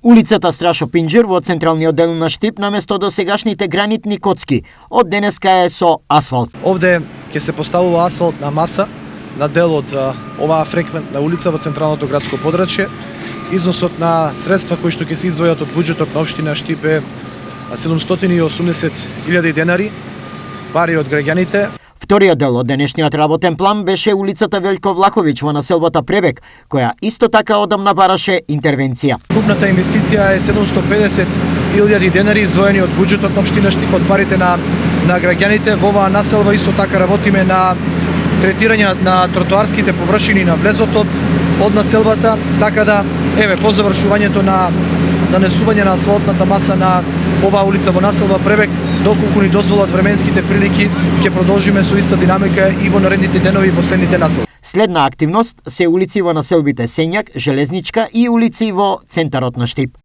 Улицата Страшо Пинџер во централниот дел на Штип наместо досегашните гранитни коцки од денеска е со асфалт. Овде ќе се поставува асфалтна маса на дел од оваа фреквентна улица во централното градско подрачје. Износот на средства кои што ќе се издвојат од буџетот на општина Штип е 780.000 денари, пари од граѓаните. Вториот дел од денешниот работен план беше улицата Велјко Влаховиќ во населбата Пребек, која исто така одамна бараше интервенција. Купната инвестиција е 750.000 денари издвоени од буџетот на општина Штип, од парите на граѓаните. Во оваа населба исто така работиме на третирање на тротоарските површини на влезот од населбата, така да по завршувањето на нанесување на асфалтната маса на оваа улица во населба Пребек, доколку ни дозволат временските прилики, ќе продолжиме со иста динамика и во наредните денови во следните населби. Следна активност се улици во населбите Сењак, Железничка и улици во центарот на Штип.